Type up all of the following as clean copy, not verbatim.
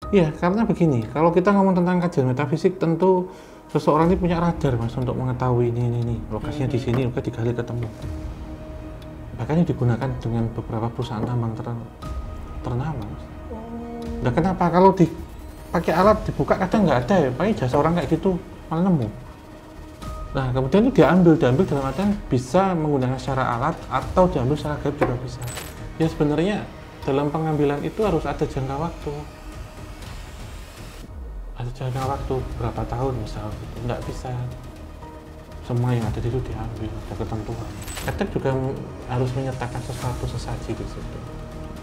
Iya, karena begini, kalau kita ngomong tentang kajian metafisik, tentu seseorang ini punya radar mas untuk mengetahui ini lokasinya di sini, maka digali ketemu. Bahkan ini digunakan dengan beberapa perusahaan tambang ternama. Mas. Nah kenapa kalau dipakai alat dibuka kadang nggak ada ya, pakai jasa orang kayak gitu malah nemu. Nah kemudian itu diambil dalam artian bisa menggunakan secara alat atau diambil secara gaib juga bisa. Ya sebenarnya dalam pengambilan itu harus ada jangka waktu. Ada jangka waktu berapa tahun misal, nggak bisa semua yang ada di situ diambil, ada ketentuan. Kadang juga harus menyertakan sesuatu sesaji di situ,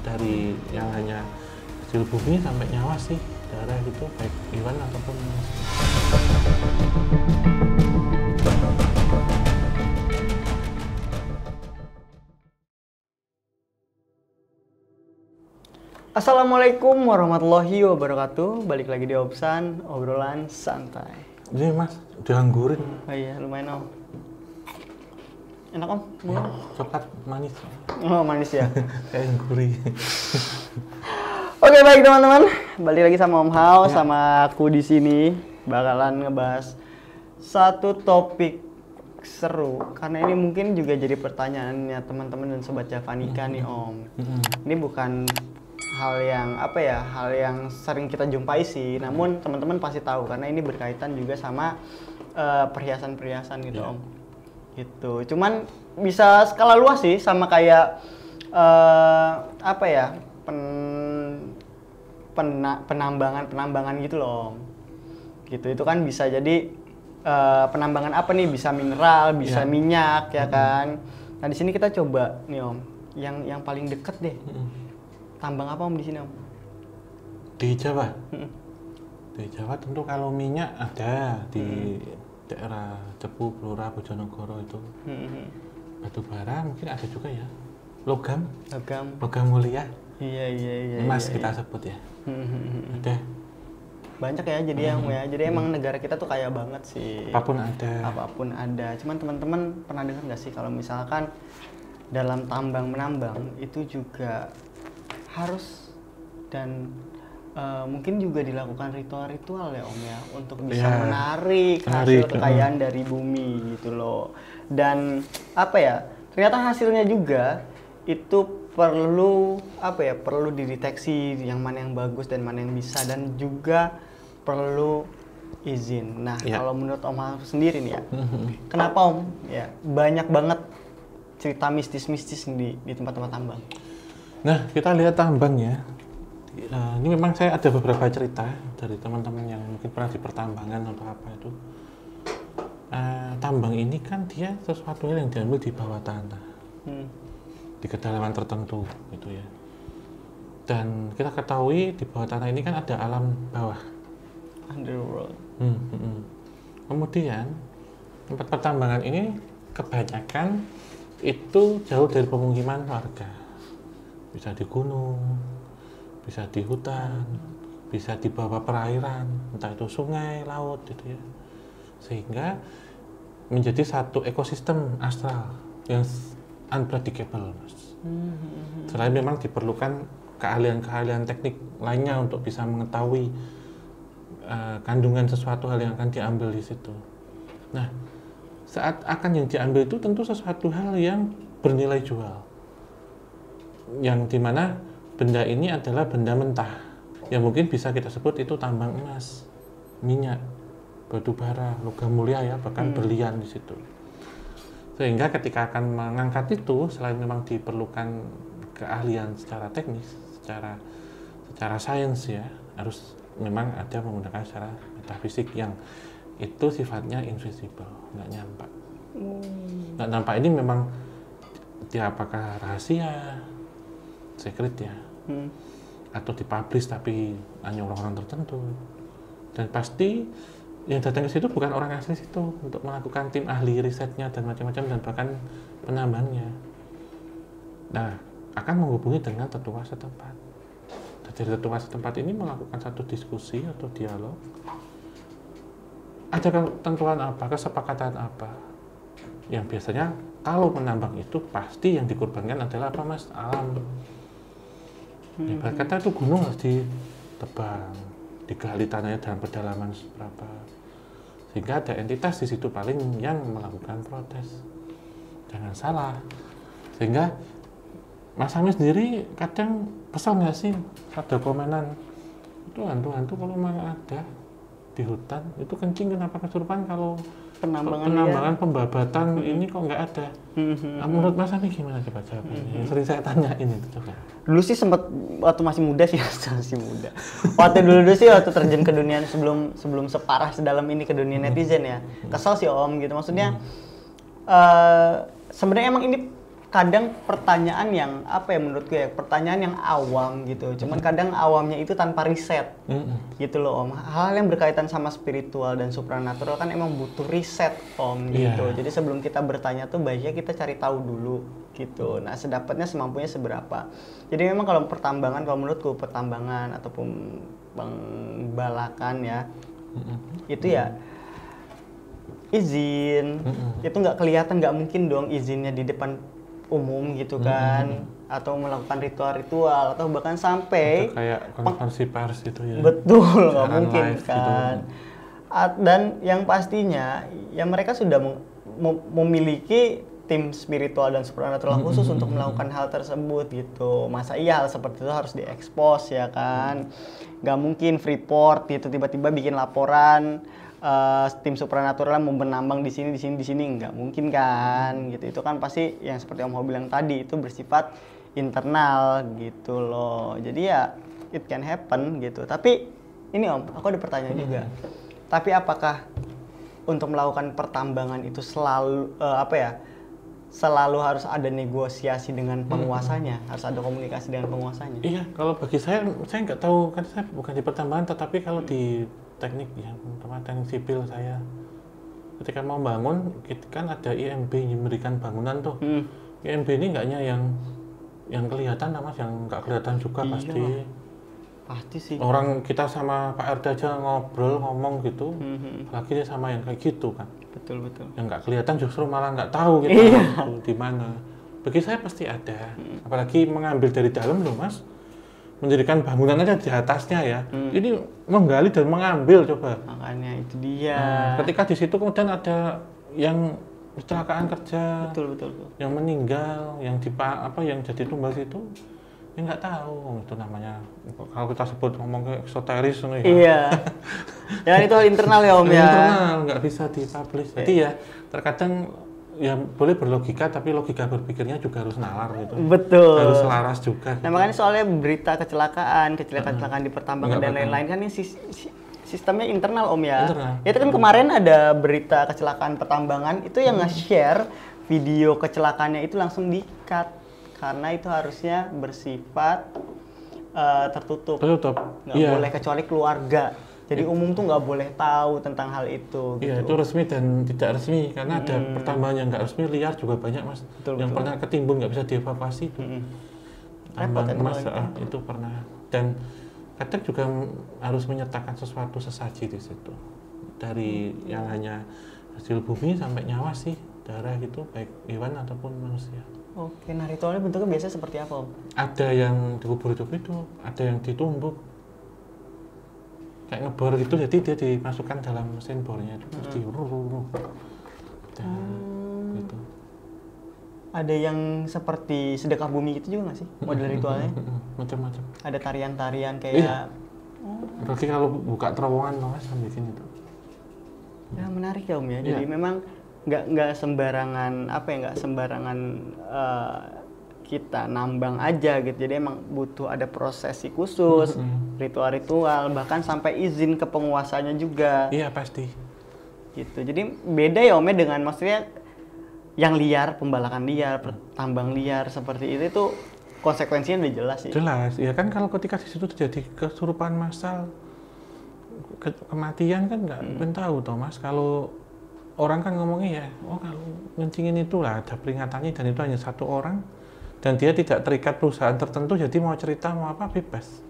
dari yang hanya hasil bumi sampai nyawa sih, darah gitu, baik hewan ataupun manusia. Assalamualaikum warahmatullahi wabarakatuh. Balik lagi di Obsan, obrolan santai. Ini mas, udah anggurin. Oh iya, lumayan om. Enak om? Bunga? Coklat manis. Oh manis ya. Kayak angguri. Oke baik teman-teman, balik lagi sama Om Hao, sama aku di sini bakalan ngebahas satu topik seru karena ini mungkin juga jadi pertanyaannya teman-teman dan sobat Javanika nih Om. Ini bukan hal yang hal yang sering kita jumpai sih, namun teman-teman pasti tahu karena ini berkaitan juga sama perhiasan-perhiasan gitu Om. Gitu. Cuman bisa skala luas sih sama kayak penambangan gitu loh Om. Gitu. Itu kan bisa jadi penambangan apa nih? Bisa mineral, bisa minyak ya kan. Nah, di sini kita coba nih Om, yang paling deket deh. Tambang apa Om di sini Om? Di Jawa? Di Jawa tentu kalau minyak ada di daerah Cepu, Blora, Bojonegoro itu. Batu bara mungkin ada juga ya. Logam mulia. Iya. Emas kita sebut ya. Ada. Banyak ya jadi yang ya. Jadi emang negara kita tuh kaya banget sih. Apapun ada. Cuman teman-teman pernah dengar nggak sih kalau misalkan dalam tambang menambang itu juga harus dan mungkin juga dilakukan ritual-ritual ya Om ya untuk bisa menarik hasil kekayaan dari bumi gitu loh. Dan ternyata hasilnya juga itu perlu dideteksi yang mana yang bagus dan mana yang bisa, dan juga perlu izin. Nah kalau menurut Om Hao sendiri nih ya, kenapa Om ya banyak banget cerita mistis-mistis di tempat-tempat tambang? Nah kita lihat tambang ya. Ini memang saya ada beberapa cerita dari teman-teman yang mungkin pernah di pertambangan atau apa itu. Tambang ini kan dia sesuatu yang diambil di bawah tanah, di kedalaman tertentu gitu ya. Dan kita ketahui di bawah tanah ini kan ada alam bawah, underworld. Kemudian tempat pertambangan ini kebanyakan itu jauh dari pemukiman warga, bisa di gunung, bisa di hutan, bisa di bawah perairan, entah itu sungai, laut gitu ya. Sehingga menjadi satu ekosistem astral yang unpredictable, Mas. Selain memang diperlukan keahlian-keahlian teknik lainnya untuk bisa mengetahui kandungan sesuatu hal yang akan diambil di situ. Nah, saat akan yang diambil itu tentu sesuatu hal yang bernilai jual, yang dimana benda ini adalah benda mentah, yang mungkin bisa kita sebut itu tambang emas, minyak, batu bara, logam mulia ya, bahkan berlian di situ. Sehingga ketika akan mengangkat itu, selain memang diperlukan keahlian secara teknis, secara sains ya, harus memang ada menggunakan secara metafisik yang itu sifatnya invisible, nggak nampak. Nggak nampak ini memang dia apakah rahasia, secret ya, atau dipublish tapi hanya orang-orang tertentu. Dan pasti yang datang ke situ bukan orang asli situ untuk melakukan tim ahli risetnya dan macam-macam dan bahkan penambangnya. Nah, akan menghubungi dengan tetua setempat. Dan dari tetua setempat ini melakukan satu diskusi atau dialog. Ada ketentuan apa, kesepakatan apa? Yang biasanya kalau menambang itu pasti yang dikorbankan adalah apa Mas? Alam. Ibarat kata itu gunung harus ditebang, digali tanahnya dalam kedalaman seberapa, sehingga ada entitas di situ paling yang melakukan protes. Jangan salah. Sehingga Mas Ami sendiri kadang kesal nggak sih ada komenan itu hantu-hantu kalau memang ada di hutan itu kencing kenapa kesurupan, kalau penambangan pembabatan ini kok nggak ada. Menurut Mas Ami gimana coba jawabannya? Yang sering saya tanya ini coba. Dulu sih sempat waktu masih muda sih, masih muda. Waktu dulu sih waktu terjun ke dunia sebelum separah sedalam ini ke dunia netizen ya. Kesal sih Om gitu. Maksudnya sebenarnya emang ini kadang pertanyaan yang apa ya menurut gue ya, pertanyaan yang awam gitu. Cuman kadang awamnya itu tanpa riset. Gitu loh Om. Hal yang berkaitan sama spiritual dan supranatural kan emang butuh riset Om gitu. Jadi sebelum kita bertanya tuh baiknya kita cari tahu dulu gitu. Nah, sedapatnya semampunya seberapa. Jadi memang kalau pertambangan, kalau menurutku pertambangan ataupun pengbalakan ya. Itu ya izin. Itu nggak kelihatan, nggak mungkin dong izinnya di depan umum gitu kan, atau melakukan ritual-ritual atau bahkan sampai atau kayak konferensi pers gitu ya. Betul, nggak mungkin kan. Gitu. Dan yang pastinya ya mereka sudah memiliki tim spiritual dan supernatural khusus untuk melakukan hal tersebut gitu. Masa iya hal seperti itu harus diekspos ya kan? Nggak mungkin Freeport gitu tiba-tiba bikin laporan tim supranatural mau menambang di sini nggak mungkin kan gitu. Itu kan pasti yang seperti Om Ho bilang tadi itu bersifat internal gitu loh. Jadi ya it can happen gitu. Tapi ini Om, aku ada pertanyaan juga. Tapi apakah untuk melakukan pertambangan itu selalu selalu harus ada negosiasi dengan penguasanya, harus ada komunikasi dengan penguasanya? Iya, kalau bagi saya nggak tahu, kan saya bukan di pertambangan, tetapi kalau di teknik yang teknik sipil saya, ketika mau bangun, kan ada IMB yang memberikan bangunan tuh. IMB ini nggak hanya yang kelihatan, Mas, yang nggak kelihatan juga pasti. Pasti sih. Orang kita sama Pak RT aja ngomong gitu, lagi dia sama yang kayak gitu kan. Betul. Yang nggak kelihatan justru malah nggak tahu kita di mana. Bagi saya pasti ada. Apalagi mengambil dari dalam loh Mas. Mendirikan bangunan aja di atasnya ya. Ini menggali dan mengambil coba. Makanya itu dia. Ketika di situ kemudian ada yang kecelakaan kerja. Betul. Yang meninggal, yang jadi tumbal situ. Ya nggak tahu itu namanya, kalau kita sebut ngomong ke eksoteris ya. Iya. Ya itu hal internal ya Om ya. Internal, nggak bisa dipublish. Jadi ya terkadang ya boleh berlogika, tapi logika berpikirnya juga harus nalar gitu. Betul. Harus selaras juga. Nah makanya soalnya berita kecelakaan di pertambangan dan lain-lain kan ini sistemnya internal Om ya. Internal. Itu kan kemarin ada berita kecelakaan pertambangan itu yang nge-share video kecelakaannya itu langsung di-cut. Karena itu harusnya bersifat tertutup. Nggak boleh kecuali keluarga. Jadi umum tuh nggak boleh tahu tentang hal itu. Iya, itu resmi dan tidak resmi. Karena ada pertambangan yang nggak resmi, liar juga banyak Mas. Yang pernah ketimbun nggak bisa dievakuasi. Tambang emas itu pernah. Dan kadang juga harus menyertakan sesuatu sesaji di situ. Dari yang hanya hasil bumi sampai nyawa sih, darah gitu, baik hewan ataupun manusia. Oke, nah ritualnya bentuknya biasanya seperti apa Om? Ada yang dikubur hidup, ada yang ditumbuk. Kayak ngebor gitu, jadi dia dimasukkan dalam mesin bornya itu terus gitu. Ada yang seperti sedekah bumi gitu juga nggak sih model ritualnya? Macam-macam. Ada tarian-tarian kayak. Iya. Berarti kalau buka terowongan Mas bikin itu. Ya menarik ya Om ya. Jadi memang nggak sembarangan kita nambang aja gitu. Jadi emang butuh ada prosesi khusus, ritual-ritual, bahkan sampai izin ke penguasanya juga. Iya pasti. Gitu. Jadi beda ya Om ya dengan maksudnya yang liar, pembalakan liar, tambang liar seperti itu konsekuensinya udah jelas sih. Jelas, ya kan kalau ketika di situ terjadi kesurupan massal, kematian kan nggak mungkin tahu toh Mas. Kalau orang kan ngomongnya ya, oh kalau ngencingin itu lah ada peringatannya dan itu hanya satu orang dan dia tidak terikat perusahaan tertentu, jadi mau cerita mau apa bebas.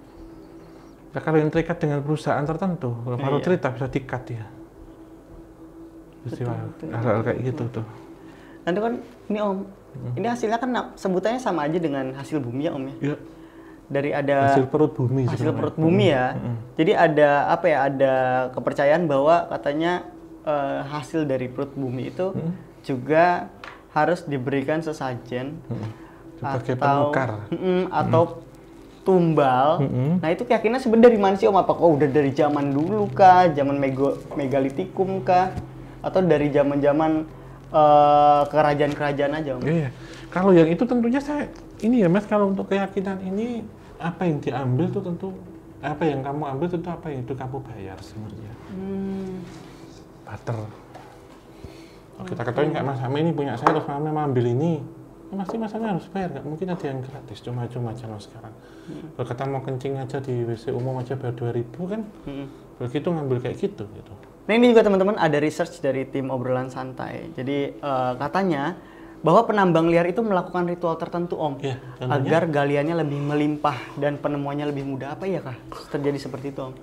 Nah, kalau yang terikat dengan perusahaan tertentu, kalau baru cerita bisa di-cut ya. Hal-hal kayak gitu tuh. Nanti kan ini Om, ini hasilnya kan sebutannya sama aja dengan hasil bumi ya Om ya. Iya. hasil perut bumi. Ya. Jadi ada apa ya? Ada kepercayaan bahwa katanya hasil dari perut bumi itu juga harus diberikan sesajen sebagai penukar atau tumbal. Nah itu keyakinan sebenarnya dari mana sih Om? Apakah udah dari zaman dulu kah? Zaman megalitikum kah? Atau dari zaman-zaman kerajaan-kerajaan aja Om? Iya. Kalau yang itu tentunya ini ya Mas, kalau untuk keyakinan ini apa yang diambil itu tentu apa yang kamu ambil tentu apa yang itu kamu bayar sebenarnya. Barter. Kita ketahui nggak Mas, sama ini punya saya terus Mama ambil ini. Pasti masanya harus bayar, nggak mungkin ada yang gratis, cuma-cuma zaman sekarang. Kalau kata mau kencing aja di WC umum aja bayar 2.000 kan, begitu ngambil kayak gitu. Nah ini juga teman-teman ada research dari tim obrolan santai. Jadi katanya bahwa penambang liar itu melakukan ritual tertentu Om, ya, agar galiannya lebih melimpah dan penemuannya lebih mudah. Apa ya kah terjadi seperti itu Om?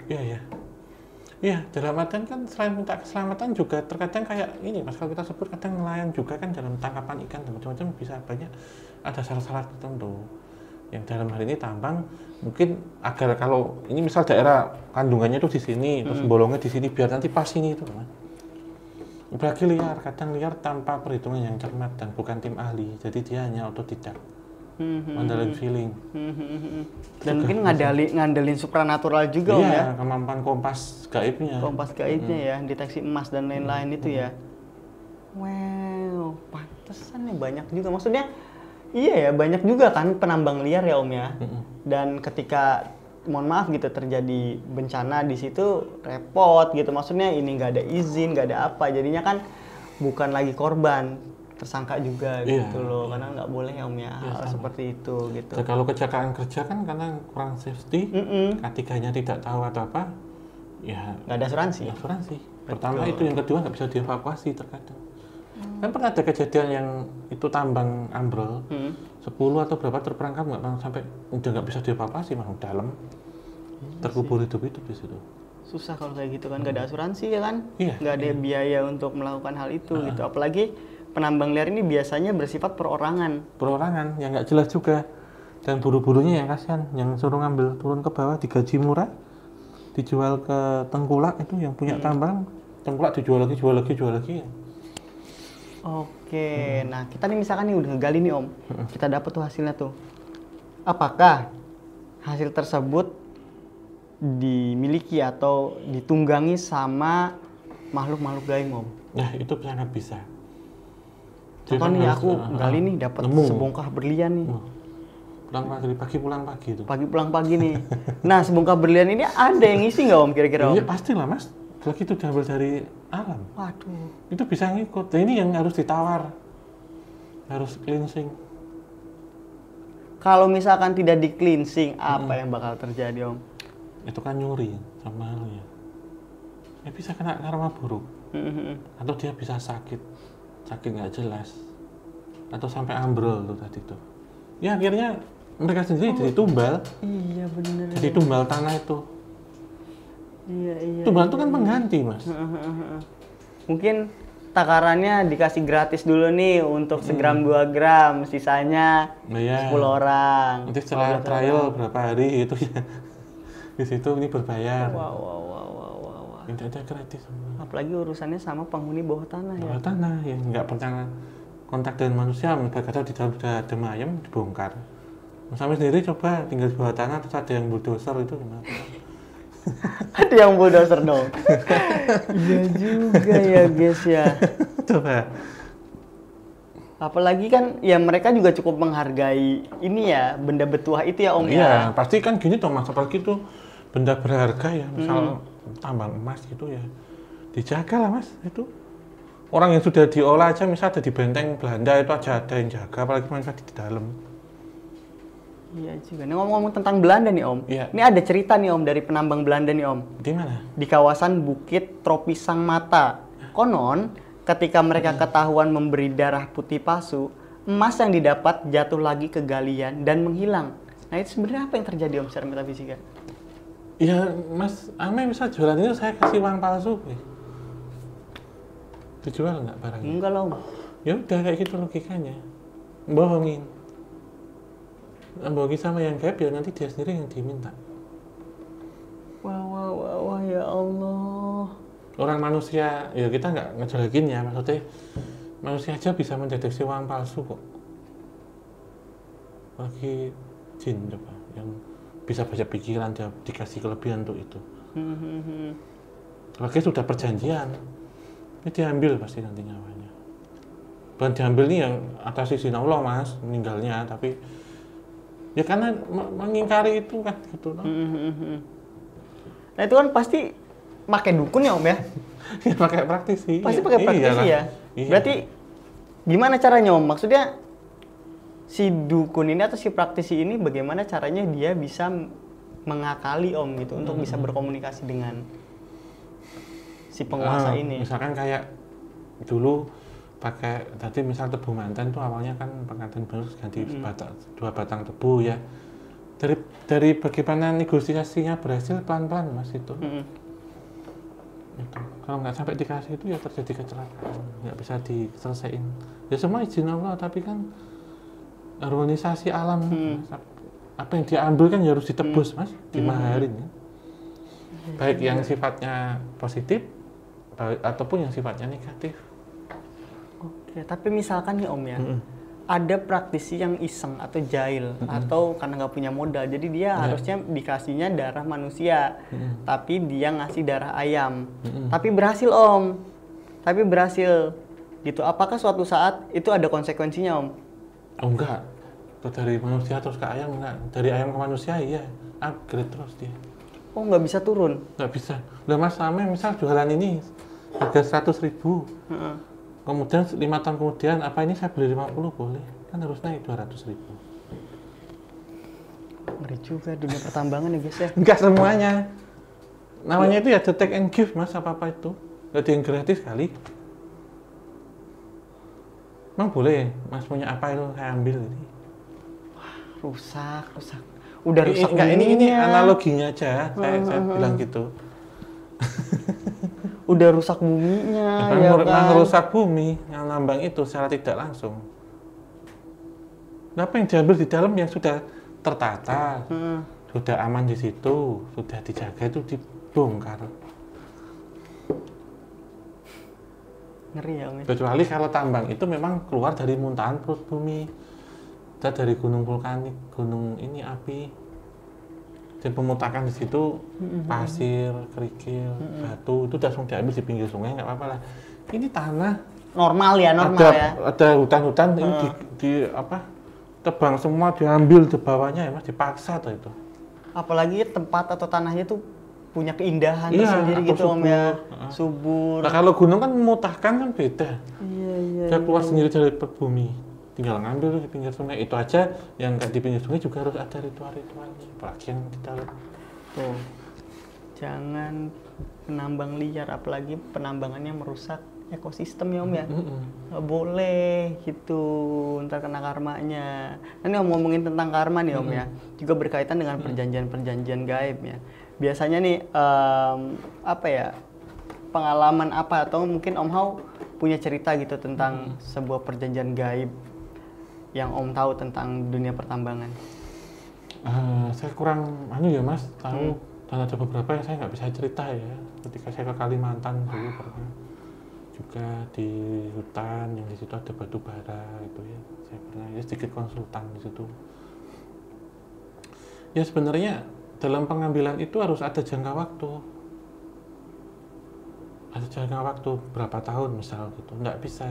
Iya, dalam artian kan selain minta keselamatan juga terkadang kayak ini Mas, kalau kita sebut kadang nelayan juga kan dalam tangkapan ikan dan macam-macam bisa banyak ada syarat-syarat tertentu. Yang dalam hal ini tambang mungkin agar kalau ini misal daerah kandungannya itu di sini, terus bolongnya di sini biar nanti pas ini itu Mas. Apalagi liar, kadang liar tanpa perhitungan yang cermat dan bukan tim ahli, jadi dia hanya otodidak. Ngandelin feeling. Dan mungkin ngandelin supranatural juga Om ya. Iya, kemampuan kompas gaibnya. Ya, deteksi emas dan lain-lain itu ya. Wow, pantesan ya banyak juga. Maksudnya iya ya, banyak juga kan penambang liar ya Om ya. Dan ketika mohon maaf gitu terjadi bencana di situ repot gitu. Maksudnya ini nggak ada izin, nggak ada apa. Jadinya kan bukan lagi korban, tersangka juga gitu loh, karena nggak boleh ya Om ya, hal seperti itu gitu. Dan kalau kecelakaan kerja kan karena kurang safety, ketiganya tidak tahu atau apa, ya nggak ada asuransi. Pertama itu, yang kedua nggak bisa dievakuasi terkadang. Kan pernah ada kejadian yang itu tambang ambrol, 10 atau berapa terperangkap nggak sampai udah nggak bisa dievakuasi, malah dalam terkubur hidup-hidup di situ. Susah kalau kayak gitu kan, nggak ada asuransi ya kan, nggak ada biaya untuk melakukan hal itu gitu, apalagi penambang liar ini biasanya bersifat perorangan yang nggak jelas juga, dan buru-burunya yang kasihan, yang suruh ngambil turun ke bawah digaji murah, dijual ke tengkulak itu yang punya tambang, tengkulak dijual lagi. Oke, nah kita nih misalkan nih udah ngegali nih Om, kita dapat tuh hasilnya tuh, apakah hasil tersebut dimiliki atau ditunggangi sama makhluk-makhluk gaib Om? Nah itu sangat bisa. Contoh nih aku gali nih dapat sebongkah berlian nih. Pulang pagi nih. Nah sebongkah berlian ini ada yang ngisi nggak Om kira-kira Om? Iya pastilah Mas. Lagi itu diambil dari alam. Waduh. Itu bisa ngikut. Nah, ini yang harus ditawar, harus cleansing. Kalau misalkan tidak di cleansing, apa yang bakal terjadi Om? Itu kan nyuri sama halnya. Bisa kena karma buruk. Atau dia bisa sakit nggak jelas, atau sampai ambrol tuh tadi tuh. Ya akhirnya mereka sendiri jadi tumbal. Iya benar. Jadi tumbal tanah itu. Iya. Tumbal itu kan pengganti Mas. Mungkin takarannya dikasih gratis dulu nih untuk segram 2 gram, sisanya 10 orang. Nanti setelah trial berapa hari itu ya. Di situ ini berbayar. Wow. Tidak ada gratis. Apalagi urusannya sama penghuni bawah tanah ya. Bawah tanah yang nggak pernah kontak dengan manusia, berkata di dalam sudah ada ayam dibongkar. Sampai sendiri coba tinggal di bawah tanah terus ada yang bulldozer itu gimana? Ada yang bulldozer dong. Iya juga ya guys ya. Coba. Apalagi kan ya mereka juga cukup menghargai ini ya, benda bertuah itu ya Om ya. Iya, pasti kan gini toh Mas, apalagi itu benda berharga ya, misal tambang emas gitu ya. Dijaga lah Mas, itu. Orang yang sudah diolah aja misal ada di benteng Belanda itu aja ada yang jaga, apalagi mereka di dalam. Iya juga. Nah, ngomong-ngomong tentang Belanda nih Om. Iya. Ini ada cerita nih Om dari penambang Belanda nih Om. Di mana? Di kawasan Bukit Tropis Sang Mata. Konon, ketika mereka ketahuan memberi darah putih palsu, emas yang didapat jatuh lagi ke galian dan menghilang. Nah itu sebenarnya apa yang terjadi Om secara metafisika? Ya Mas Ame bisa jualan ini saya kasih uang palsu. Dijual nggak barangnya? Enggak lah Om. Ya udah kayak gitu logikanya. Bohongin. analogi sama yang gaib ya nanti dia sendiri yang diminta. Wah, ya Allah. Orang manusia, ya kita nggak ngejelekin ya, maksudnya manusia aja bisa mendeteksi uang palsu kok. Lagi jin coba, yang bisa baca pikiran, dia dikasih kelebihan untuk itu. Lagi sudah perjanjian, ini diambil pasti nanti nyawanya. Bukan diambil nih yang atas izin Allah mas, meninggalnya, tapi ya karena mengingkari itu kan gitu. Nah itu kan pasti pakai dukun ya om ya? Ya pakai praktisi. Pasti pakai praktisi ya? Iya. Berarti gimana caranya om? Maksudnya si dukun ini atau si praktisi ini bagaimana caranya dia bisa mengakali om gitu untuk bisa berkomunikasi dengan si penguasa ini? Misalkan kayak dulu pakai tadi misal tebu manten itu awalnya kan pengantin baru ganti 2 batang tebu ya. Dari bagaimana negosiasinya berhasil pelan-pelan mas itu. Itu. Kalau nggak sampai dikasih itu ya terjadi kecelakaan, nggak bisa diselesaikan. Ya semua izin Allah, tapi kan harmonisasi alam, apa yang diambil kan ya harus ditebus mas, dimaharin ya. Baik yang sifatnya positif ataupun yang sifatnya negatif. Oke, tapi misalkan nih om ya, ada praktisi yang iseng atau jahil atau karena nggak punya modal, jadi dia harusnya dikasihnya darah manusia, tapi dia ngasih darah ayam, tapi berhasil om, gitu. Apakah suatu saat itu ada konsekuensinya om? Oh enggak, dari manusia terus ke ayam enggak, dari ayam ke manusia iya, upgrade terus dia. Oh nggak bisa turun? Nggak bisa. Udah mas Ame misal jualan ini harga 100.000. Kemudian 5 tahun kemudian apa ini saya beli 50 boleh, kan harus naik 200.000. Ngeri juga dunia pertambangan ya guys ya. Enggak semuanya, namanya itu ya the take and give mas, apa itu nggak ada yang gratis kali. Emang boleh mas punya apa itu saya ambil ini. Wah, rusak udah rusak. Enggak, ini analoginya aja, saya bilang gitu. Udah rusak buminya ya kan? Rusak bumi yang nambang itu secara tidak langsung. Apa yang diambil di dalam yang sudah tertata, sudah aman di situ, sudah dijaga itu dibongkar. Ngeri ya om. Kecuali kalau tambang itu memang keluar dari muntahan perut bumi, dari gunung vulkanik, gunung ini api. Dan pemutakan di situ pasir, kerikil, batu itu langsung diambil di pinggir sungai nggak apa-apa lah. Ini tanah normal ya. Ada hutan-hutan ini tebang semua diambil di bawahnya ya mas, dipaksa tuh itu. Apalagi tempat atau tanahnya tuh punya keindahan tersendiri gitu om ya, subur. Nah kalau gunung kan memutahkan kan beda. Iya. Dia keluar sendiri dari bumi. Tinggal ngambil di pinggir sungai itu aja, yang di pinggir sungai juga harus ada ritual-ritualnya, apalagi yang di dalam. Tuh, jangan penambang liar, apalagi penambangannya merusak ekosistem ya om ya. Nggak boleh gitu, ntar kena karmanya. Nah ini om ngomongin tentang karma nih om ya, juga berkaitan dengan perjanjian-perjanjian gaib ya. Biasanya nih pengalaman apa atau mungkin Om Hao punya cerita gitu tentang sebuah perjanjian gaib yang Om tahu tentang dunia pertambangan? Saya kurang ya mas, tahu dan ada beberapa yang saya nggak bisa cerita ya. Ketika saya ke Kalimantan dulu pernah juga di hutan yang di situ ada batu bara itu ya, saya pernah ya sedikit konsultan di situ. Ya sebenarnya dalam pengambilan itu harus ada jangka waktu. Ada jangka waktu berapa tahun misal gitu, nggak bisa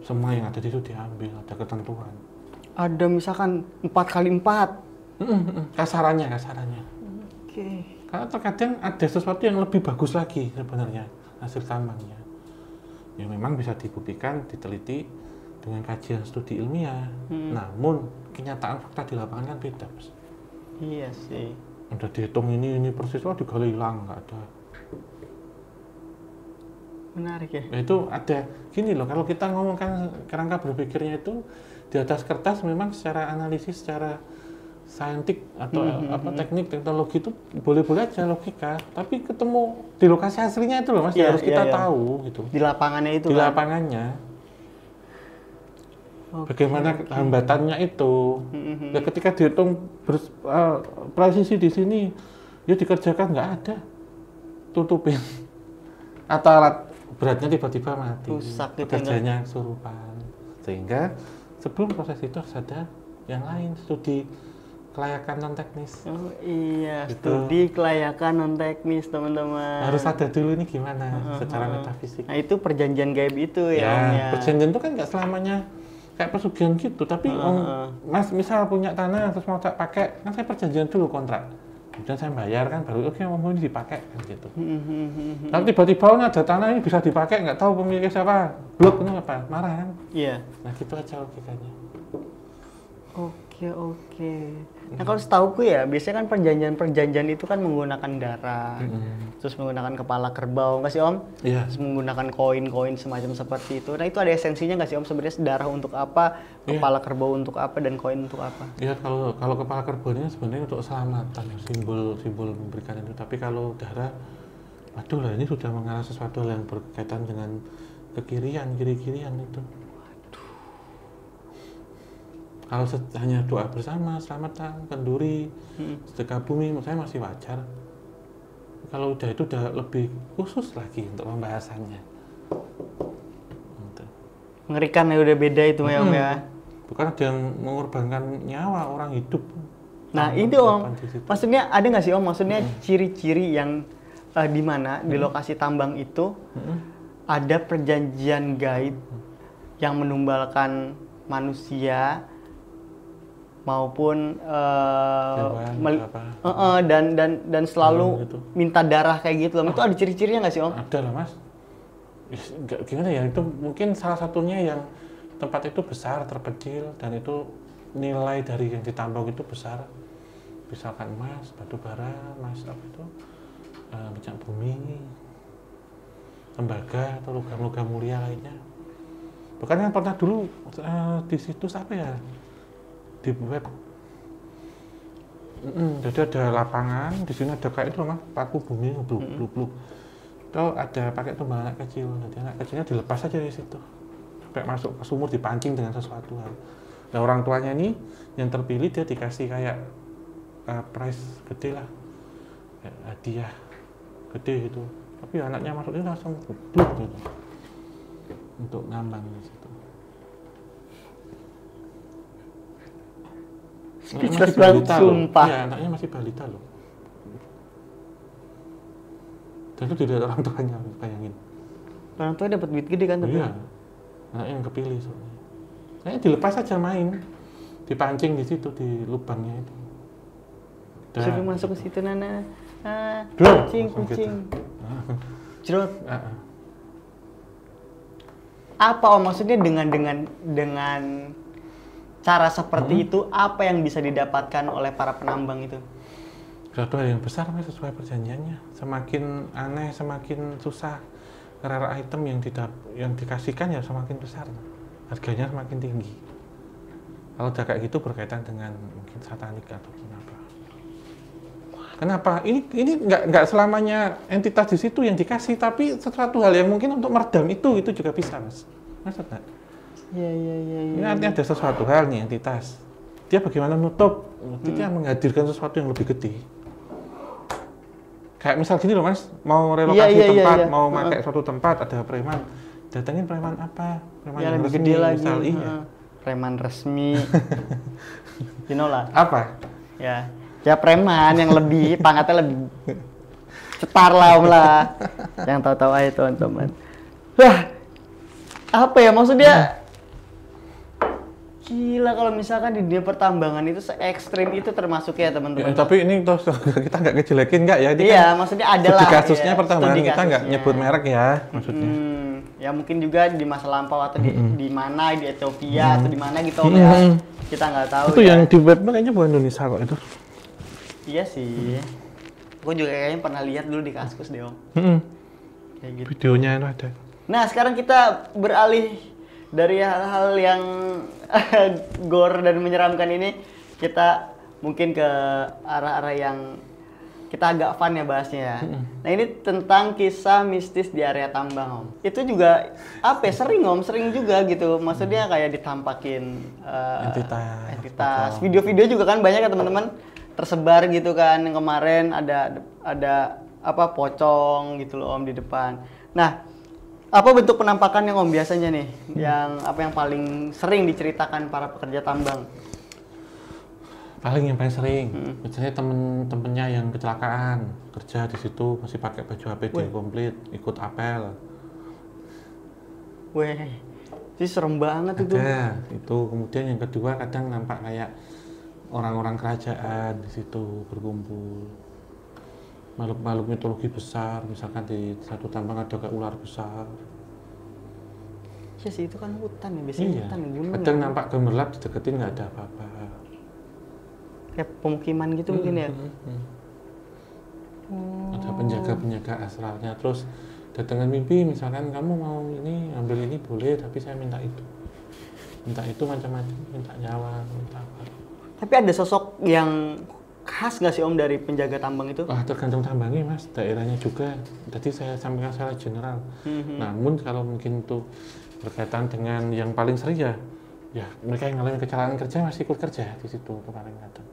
semua yang ada di situ diambil, ada ketentuan. Ada misalkan 4x4. Kasarannya. Oke. Karena terkadang ada sesuatu yang lebih bagus lagi sebenarnya hasil tambangnya. Ya memang bisa dibuktikan, diteliti dengan kajian studi ilmiah. Namun kenyataan fakta di lapangan kan beda, Mas. Iya sih. Udah dihitung ini persis, digali hilang, nggak ada. Menarik ya. Nah, itu ada gini loh, kalau kita ngomongkan kerangka berpikirnya itu di atas kertas memang secara analisis, secara saintik atau teknik teknologi itu boleh-boleh aja logika, tapi ketemu di lokasi aslinya itu loh mas, harus kita tahu gitu. Di lapangannya itu. Di lapangannya. Bagaimana hambatannya itu. Ya, ketika dihitung presisi di sini, ya dikerjakan nggak ada, tutupin. Atau alat beratnya tiba-tiba mati, rusak gitu, pekerjanya kesurupan. Sehingga sebelum proses itu harus ada yang lain, studi kelayakan non teknis. Oh iya, gitu. studi kelayakan non teknis teman-teman. Harus ada dulu ini gimana secara metafisik. Nah itu perjanjian gaib itu ya. Ya, perjanjian itu kan nggak selamanya kayak pesugihan gitu, tapi Mas misal punya tanah terus mau tak pakai, kan saya perjanjian dulu kontrak. Kemudian saya bayar kan, baru oke mau ini dipakai kan gitu. Tapi tiba-tiba ada tanah ini bisa dipakai, nggak tahu pemiliknya siapa, blok ini apa, marah kan? Iya. Nah gitu aja logikanya. Oke. Nah kalau setauku ya, biasanya kan perjanjian itu kan menggunakan darah, terus menggunakan kepala kerbau, nggak sih Om? Iya. Terus menggunakan koin-koin semacam seperti itu. Nah itu ada esensinya nggak sih Om sebenarnya, darah untuk apa, kepala kerbau untuk apa, dan koin untuk apa? Iya, kalau kepala kerbau ini sebenarnya untuk keselamatan, simbol memberikan itu. Tapi kalau darah, waduh lah ini sudah mengarah sesuatu yang berkaitan dengan kiri-kirian itu. Kalau hanya doa bersama, selamatan, kenduri, sedekah bumi, menurut saya masih wajar. Kalau itu udah lebih khusus lagi untuk pembahasannya. Mengerikan ya, udah beda itu ya Om ya. Bukan ada yang mengorbankan nyawa orang hidup. Nah itu Om, maksudnya ada nggak sih Om, maksudnya ciri-ciri yang di mana di lokasi tambang itu ada perjanjian gaib yang menumbalkan manusia maupun dan selalu gitu. Minta darah kayak gitu loh. Itu ada ciri-cirinya nggak sih Om? Ada lah Mas. Gimana ya, itu mungkin salah satunya yang tempat itu besar, terpencil, dan itu nilai dari yang ditambang itu besar. Misalkan emas, batu bara, minyak bumi, tembaga atau logam-logam mulia lainnya. Bahkan yang pernah dulu di situs apa ya, di web, jadi ada lapangan di sini, ada kayak itu Mas, paku bumi bluk. Itu ada pakai tumbal anak kecil, jadi anak kecilnya dilepas aja di situ, sampai masuk ke sumur dipancing dengan sesuatu hal. Nah orang tuanya ini yang terpilih dia dikasih kayak prize gede lah, kayak hadiah gede gitu. Tapi anaknya masuknya langsung bluk gitu untuk ngambang di situ. Speechless banget, sumpah. Iya, anaknya masih balita loh. Dan itu tidak ada orang tuanya, bayangin. Orang tua dapat duit gede kan? Iya, anaknya yang kepilih soalnya. Kayaknya dilepas aja main, dipancing di situ, di lubangnya itu. Suruh masuk ke situ Nana. Kucing. Jerot. Apa Om, maksudnya dengan cara seperti itu, apa yang bisa didapatkan oleh para penambang itu? Suatu hal yang besar sesuai perjanjiannya. Semakin aneh, semakin susah, rare item yang dikasihkan ya semakin besar, harganya semakin tinggi. Kalau udah kayak gitu berkaitan dengan mungkin satanik atau apa. Kenapa? Ini nggak selamanya entitas di situ yang dikasih, tapi sesuatu hal yang mungkin untuk meredam itu juga bisa Mas. Maksud nggak? Iya. Ini artinya ada sesuatu hal nih entitas. Dia bagaimana nutup? Dia menghadirkan sesuatu yang lebih gede. Kayak misal gini loh Mas, mau relokasi tempat, mau pakai suatu tempat, ada preman. Datangin preman apa? Preman yang lebih resmi, gede lagi. Misal, iya. Preman resmi. You know lah. Apa? Ya preman yang lebih pangkatnya lebih cetar lah Om lah. Yang tahu-tahu aja teman-teman. Wah, apa ya maksudnya? Gila kalau misalkan di dunia pertambangan itu se-ekstrim itu termasuk ya teman-teman. Ya, tapi ini toh kita nggak ngejelekin nggak ya? Iya, kan maksudnya adalah studi kasusnya ya, pertambangan kita nggak nyebut merek ya maksudnya. Ya mungkin juga di masa lampau atau di mana, di Ethiopia atau di mana gitu ya. Kita nggak tahu. Itu ya. Yang di web kayaknya bukan Indonesia kok itu. Iya sih. Aku juga kayaknya pernah lihat dulu di Kaskus deh Om. Kayak gitu. Videonya itu ada. Nah sekarang kita beralih dari hal-hal yang gore dan menyeramkan ini, kita mungkin ke arah-arah yang kita agak fun ya bahasnya ya. Nah ini tentang kisah mistis di area tambang Om. Itu juga apa ya, sering Om, sering juga gitu. Maksudnya kayak ditampakin entitas. Video-video juga kan banyak ya teman-teman tersebar gitu kan. Yang kemarin ada apa pocong gitu loh Om di depan. Nah, apa bentuk penampakan yang Om biasanya nih? Yang paling sering diceritakan para pekerja tambang? Yang paling sering, biasanya temen-temennya yang kecelakaan kerja di situ masih pakai baju APD komplit, ikut apel. Weh, sih serem banget itu. Ada, itu. Kemudian yang kedua kadang nampak kayak orang-orang kerajaan di situ berkumpul. Makhluk-makhluk mitologi besar, misalkan di satu tambang ada kayak ular besar. Ya sih itu kan hutan ya, biasanya hutan gunung. Kadang nampak gemerlap dideketin nggak ada apa-apa. Kayak pemukiman gitu mungkin ya. Ada penjaga astralnya, terus datangan mimpi misalkan kamu mau ini ambil ini boleh, tapi saya minta itu macam-macam, minta nyawa, minta apa. Tapi ada sosok yang khas nggak sih Om dari penjaga tambang itu? Tergantung tambangnya Mas, daerahnya juga. Tadi saya sampaikan secara general. Namun kalau mungkin itu berkaitan dengan yang paling sering ya mereka yang ngalamin kecelakaan kerja masih ikut kerja di situ kemarin kadang.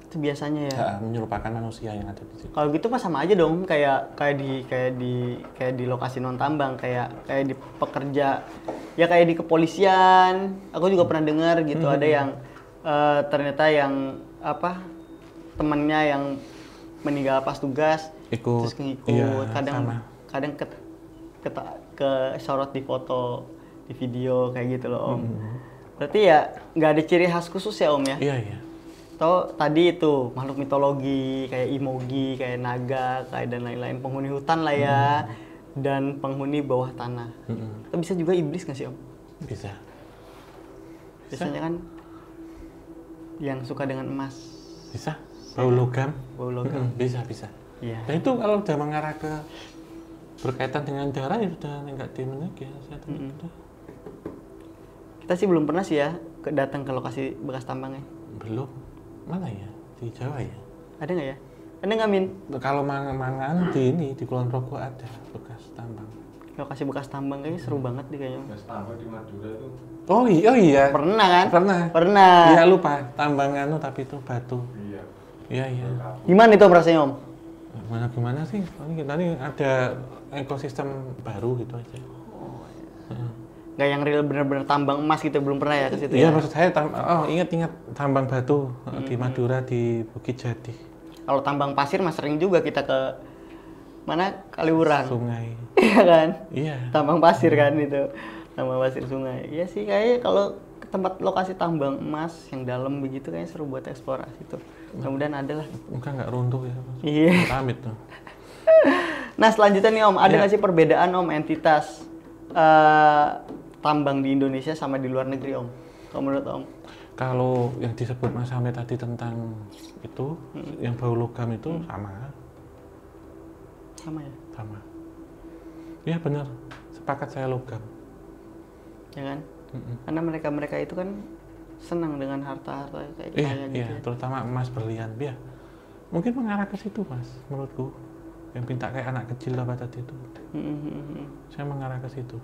Itu biasanya ya. Menyerupakan manusia yang ada di situ. Kalau gitu mah sama aja dong, kayak di lokasi non tambang, kayak di pekerja, ya kayak di kepolisian. Aku juga pernah dengar gitu, ada yang ternyata yang temannya yang meninggal pas tugas terus ngikut, kadang ke sorot di foto, di video kayak gitu loh Om. Berarti ya nggak ada ciri khas khusus ya Om ya? Iya. Atau tadi itu makhluk mitologi kayak imogi, kayak naga, kayak dan lain-lain, penghuni hutan lah ya, dan penghuni bawah tanah. Atau bisa juga iblis nggak sih Om? Bisa. Biasanya kan yang suka dengan emas. Bisa. Bau logam. Bisa. Iya. Dan itu kalau udah mengarah ke berkaitan dengan darah ya sudah nggak demonic ya. Kita sih belum pernah sih ya datang ke lokasi bekas tambangnya. Belum. Mana ya? Di Jawa ya? Ada nggak ya? Ada nggak Min? Kalau mangan di Kulon Progo ada bekas tambang. Lokasi bekas tambang kayaknya seru banget nih kayaknya. Bekas tambang di Madura itu. Oh iya. Pernah kan? Pernah. Iya lupa. Tambang tapi itu batu. Iya. Gimana itu rasanya Om? Gimana sih? Tadi ada ekosistem baru gitu aja. Nggak yang real bener-bener tambang emas gitu, belum pernah ya ke situ? Iya, maksud saya ingat tambang batu di Madura di Bukit Jati. Kalau tambang pasir mas sering juga kita ke mana? Kaliurang. Sungai. Iya kan? Iya. Tambang pasir kan itu. Tambang pasir sungai. Iya sih kayaknya kalau ke tempat lokasi tambang emas yang dalam begitu kayaknya seru buat eksplorasi tuh. Mudah-mudahan ada lah. Muka nggak runtuh ya. Iya. Amit tuh. Nah selanjutnya nih Om, ada nggak sih perbedaan Om entitas tambang di Indonesia sama di luar negeri Om? Kalau menurut Om? Kalau yang disebut Mas Hamid tadi tentang itu, yang bau logam itu sama. Sama ya? Sama. Iya benar, sepakat saya logam. Ya kan? Karena mereka itu kan senang dengan harta-harta kayak kaya gitu. Iya, terutama emas berlian. Ya, mungkin mengarah ke situ Mas, menurutku. Yang pinta kayak anak kecil apa tadi itu. Saya mengarah ke situ.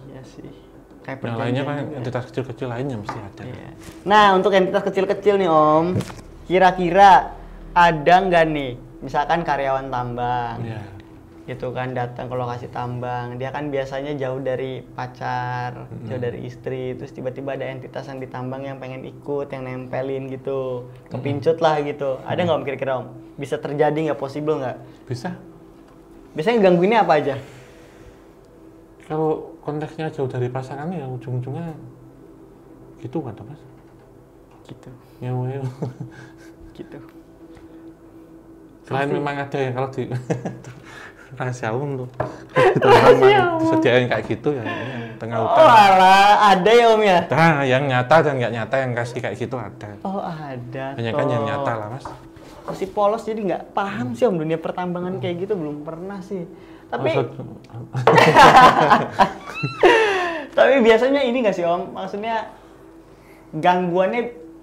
Iya sih. Kayak yang lainnya kan entitas kecil-kecil lainnya mesti ada. Iya. Nah untuk entitas kecil-kecil nih Om, kira-kira ada nggak nih, misalkan karyawan tambang, gitu kan datang ke lokasi tambang, dia kan biasanya jauh dari pacar, jauh dari istri, terus tiba-tiba ada entitas yang di tambang yang pengen ikut, yang nempelin gitu, kepincut lah gitu. Ada nggak Om kira-kira Om? Bisa terjadi nggak? Possible nggak? Bisa. Biasanya gangguinnya apa aja? Kalau konteksnya jauh dari pasangan ya ujung-ujungnya gitu kan Mas? Gitu. Nyew. Gitu. Selain memang ada yang kalau di rahasia umum tuh. Disediain kayak gitu ya tengah hutan. Oh alah, ada ya Om ya? Nah, yang nyata dan nggak nyata yang kasih kayak gitu ada. Oh ada. Banyak kan yang nyata lah Mas. Masih polos jadi nggak paham sih Om dunia pertambangan kayak gitu, belum pernah sih. Tapi tapi biasanya ini nggak sih Om? Maksudnya gangguannya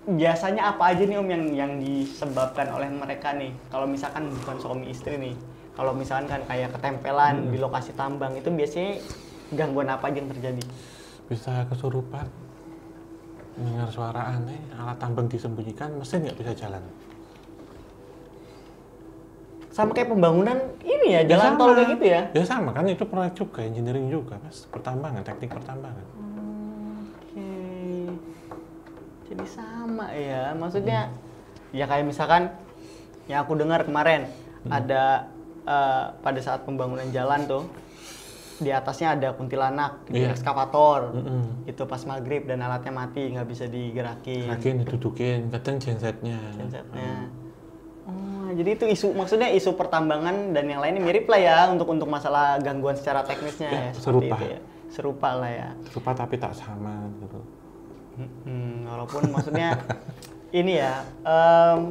biasanya apa aja nih Om yang disebabkan oleh mereka nih? Kalau misalkan bukan suami istri nih, kalau misalkan kan kayak ketempelan di lokasi tambang itu biasanya gangguan apa aja yang terjadi? Bisa kesurupan, mendengar suara aneh, alat tambang disembunyikan, mesin nggak bisa jalan. Sama kayak pembangunan ini ya, jalan tol kayak gitu ya? Ya sama kan, itu proyek juga, engineering juga Mas, pertambangan, teknik pertambangan. Oke. Jadi sama ya, maksudnya ya kayak misalkan yang aku dengar kemarin ada pada saat pembangunan jalan tuh di atasnya ada kuntilanak di ekskavator itu pas maghrib dan alatnya mati nggak bisa digerakin. Didudukin, kadang gensetnya. Oh, jadi itu isu, maksudnya isu pertambangan dan yang lainnya mirip lah ya untuk masalah gangguan secara teknisnya ya, serupa. itu ya. Serupa lah ya. Serupa tapi tak sama gitu. Walaupun maksudnya ini ya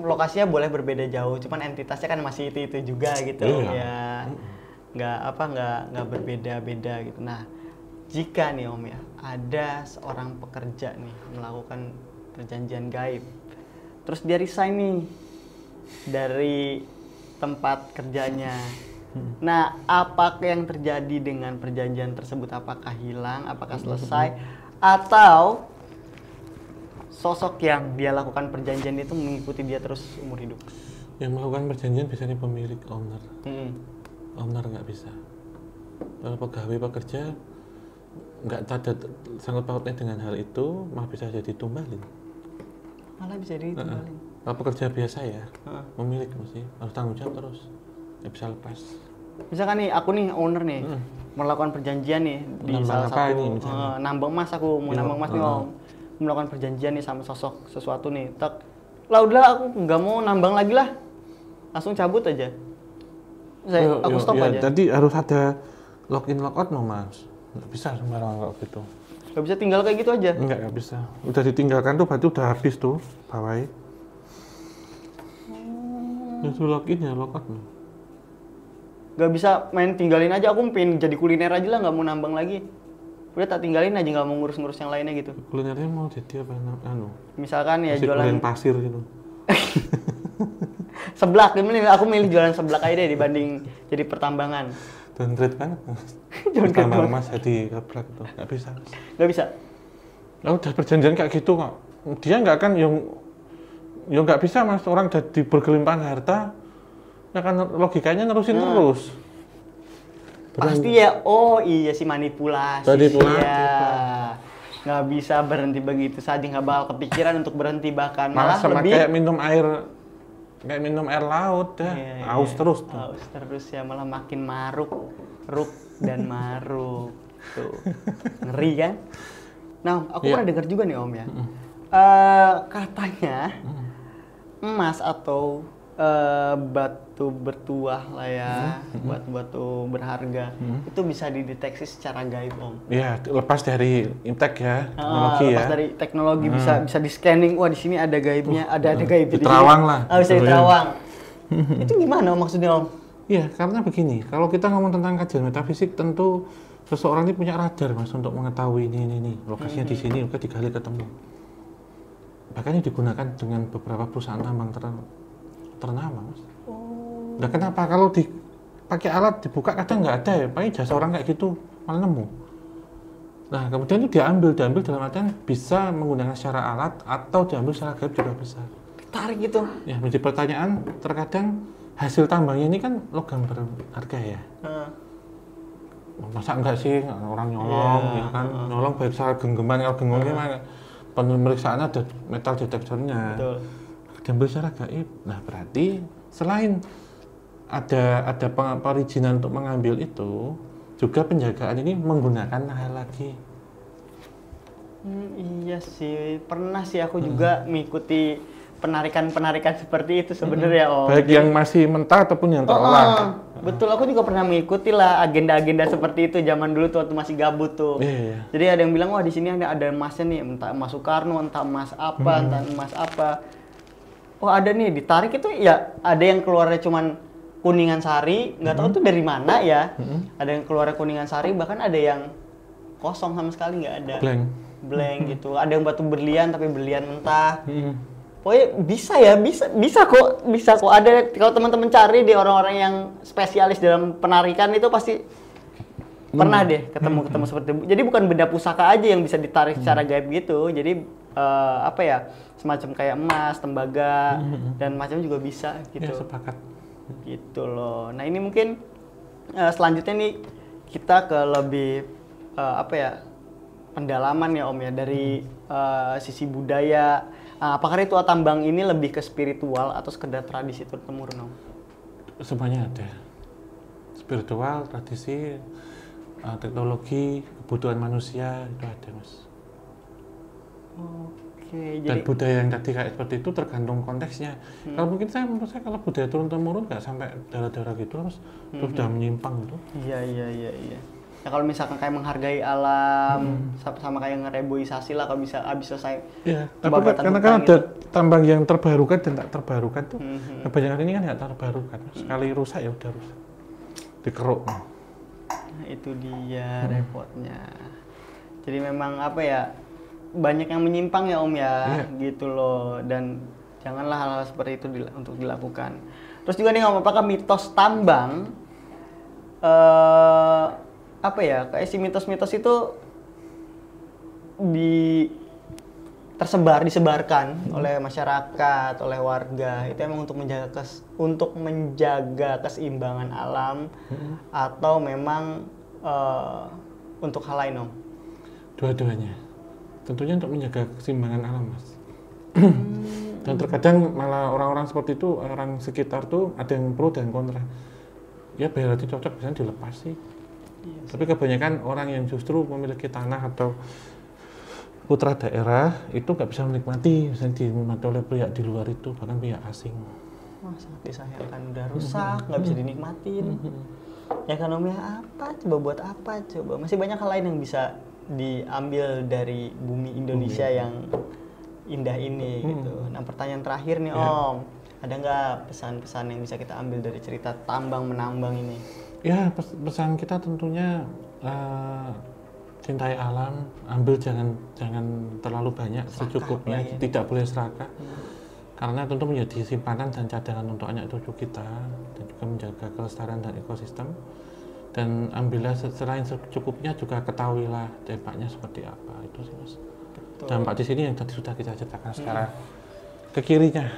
lokasinya boleh berbeda jauh, cuman entitasnya kan masih itu juga gitu ya, nggak berbeda-beda gitu. Nah, jika nih Om ya ada seorang pekerja nih melakukan perjanjian gaib, terus dia resign nih dari tempat kerjanya. Nah, apa yang terjadi dengan perjanjian tersebut? Apakah hilang? Apakah selesai? Atau sosok yang dia lakukan perjanjian itu mengikuti dia terus umur hidup? Yang melakukan perjanjian biasanya pemilik, owner. Owner nggak bisa. Kalau pegawai pekerja nggak ada sangkut pautnya dengan hal itu, malah bisa jadi tumbalin. Malah bisa jadi tumbalin. Kalau pekerja biasa ya, pemilik mesti harus tanggung jawab terus, nggak bisa lepas. Misalkan nih, aku nih owner nih, melakukan perjanjian nih di salah satu nambang emas, aku mau nambang emas nih Om. Melakukan perjanjian nih sama sosok sesuatu nih, tak lah udah aku nggak mau nambang lagi lah, langsung cabut aja, aku stop aja. Tadi harus ada login logout no Mas, nggak bisa sembarangan kayak gitu. Nggak bisa tinggal kayak gitu aja? Nggak bisa, udah ditinggalkan tuh berarti udah habis tuh bawahnya. Itu login ya logout no. Nggak bisa main tinggalin aja, aku pengen jadi kuliner aja lah, nggak mau nambang lagi. Udah tak tinggalin aja, nggak mau ngurus-ngurus yang lainnya gitu. Kulinernya mau jadi apa? Misalkan ya masih jualan kulineran pasir gitu. Seblak, aku milih jualan seblak aja deh dibanding jadi pertambangan. Downgrade banget. Pertambang emas jadi seblak tuh, nggak bisa. Nggak bisa? Nah, udah perjanjian kayak gitu kok. Dia nggak akan yang nggak bisa Mas, orang udah bergelimpahan harta, ya kan logikanya nerusin terus. Pasti ya, oh iya sih manipulasi ya. Nggak bisa berhenti begitu saja, nggak bakal kepikiran untuk berhenti, bahkan malah sama lebih kayak minum air laut ya, aus terus tuh. Aus terus ya, malah makin maruk dan maruk tuh. Ngeri kan? Nah, aku pernah dengar juga nih Om ya, katanya emas atau batu bertuah lah ya, batu berharga itu bisa dideteksi secara gaib Om. Iya, lepas dari impact ya, teknologi ya. Lepas dari teknologi bisa di scanning, wah di sini ada gaibnya, ada gaibnya di terawang lah. Bisa diterawang. Itu gimana maksudnya Om? Iya, karena begini, kalau kita ngomong tentang kajian metafisik, tentu seseorang ini punya radar Mas untuk mengetahui ini lokasinya di sini, oke digali ketemu. Bahkan ini digunakan dengan beberapa perusahaan tambang ternama Mas. Nah kenapa kalau dipakai alat dibuka kadang nggak ada ya, paling jasa orang kayak gitu malah nemu. Nah kemudian itu diambil dalam artian bisa menggunakan secara alat atau diambil secara gaib juga bisa. Tarik gitu. Ya menjadi pertanyaan, terkadang hasil tambangnya ini kan logam berharga ya. Masa enggak sih orang nyolong, ya kan nyolong baik secara genggaman, kalau genggaman gimana? Pemeriksaan ada metal detektornya. Betul. Diambil secara gaib. Nah berarti selain ada perizinan untuk mengambil itu, juga penjagaan ini menggunakan hal lagi. Iya sih, pernah sih aku juga mengikuti penarikan seperti itu sebenarnya Om. Baik yang masih mentah ataupun yang terolah. Betul, aku juga pernah mengikuti lah agenda-agenda seperti itu zaman dulu tuh waktu masih gabut tuh. Iya. Jadi ada yang bilang wah di sini ada emasnya nih, entah emas Soekarno, entah emas apa, entah emas apa. Oh ada nih, ditarik itu ya ada yang keluarnya cuman Kuningan Sari, nggak tahu tuh dari mana ya. Ada yang keluarnya Kuningan Sari, bahkan ada yang kosong sama sekali nggak ada. Blank. blank gitu. Ada yang batu berlian tapi berlian mentah. Pokoknya bisa kok. Ada kalau teman-teman cari di orang-orang yang spesialis dalam penarikan itu pasti pernah deh ketemu seperti itu. Jadi bukan benda pusaka aja yang bisa ditarik secara gaib gitu. Jadi apa ya, semacam kayak emas, tembaga dan macam juga bisa gitu. Ya, sepakat. Gitu loh. Nah ini mungkin selanjutnya nih kita ke lebih apa ya, pendalaman ya Om ya dari sisi budaya. Apakah ritual tambang ini lebih ke spiritual atau sekedar tradisi turun-temurun Om? Semuanya ada. Spiritual, tradisi, teknologi, kebutuhan manusia itu ada Mas. Oke, dan jadi budaya yang tadi kayak seperti itu tergantung konteksnya. Kalau mungkin menurut saya kalau budaya turun-temurun nggak sampai darah-darah gitu Mas, itu sudah menyimpang gitu. Iya. Ya kalau misalkan kayak menghargai alam, sama kayak ngereboisasi lah kalau bisa selesai. Iya, tapi karena kan ada tambang yang terbarukan dan tak terbarukan tuh. Kebanyakan ini kan nggak terbarukan. Sekali rusak ya udah rusak. Dikeruk. Nah, itu dia repotnya. Jadi memang apa ya, banyak yang menyimpang ya Om ya, gitu loh. Dan janganlah hal-hal seperti itu untuk dilakukan. Terus juga nih Om, apakah mitos tambang apa ya, kayak si mitos-mitos itu disebarkan oleh masyarakat, oleh warga, itu emang untuk menjaga keseimbangan alam atau memang untuk hal lain Om? Dua-duanya. Tentunya untuk menjaga keseimbangan alam Mas. Dan terkadang malah orang-orang seperti itu, orang sekitar tuh ada yang pro dan kontra. Ya berarti cocok bisa dilepas sih. Iya, tapi kebanyakan orang yang justru memiliki tanah atau putra daerah itu nggak bisa menikmati, misalnya dinikmati oleh pihak di luar itu, bahkan pihak asing. Wah, sangat disayangkan, udah rusak, nggak bisa dinikmatin. Ya kan Om ya, buat apa coba? Masih banyak hal lain yang bisa diambil dari bumi Indonesia yang indah ini gitu. Nah pertanyaan terakhir nih Om, ada nggak pesan-pesan yang bisa kita ambil dari cerita tambang menambang ini? Ya pesan kita tentunya cintai alam, ambil jangan terlalu banyak, secukupnya, tidak boleh serakah. Karena tentu menjadi simpanan dan cadangan untuk anak cucu kita dan juga menjaga kelestarian dan ekosistem. Dan ambillah selain secukupnya juga ketahuilah dampaknya seperti apa, itu sih Mas. Betul. Dampak di sini yang tadi sudah kita ceritakan secara ke kirinya.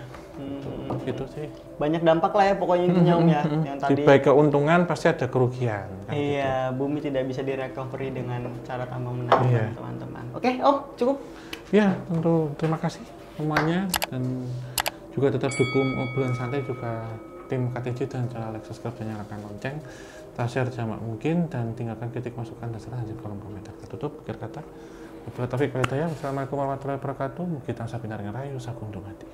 Gitu sih. Banyak dampak lah ya pokoknya intinya Om ya. Yang tadi di baik keuntungan pasti ada kerugian. Kan iya, gitu. Bumi tidak bisa direcovery dengan cara tambang menambang teman-teman. Oke Om, cukup? Ya, tentu terima kasih semuanya dan juga tetap dukung obrolan santai juga tim KTJ dan channel Lexus Club, nyalakan lonceng, share jamak mungkin dan tinggalkan kritik masukan dan saran di kolom komentar. Tutup akhir kata. Wabillahi taufiq wal hidayah. Wassalamualaikum warahmatullahi wabarakatuh. Mugi tansah pinaring rahayu sagung dumadi.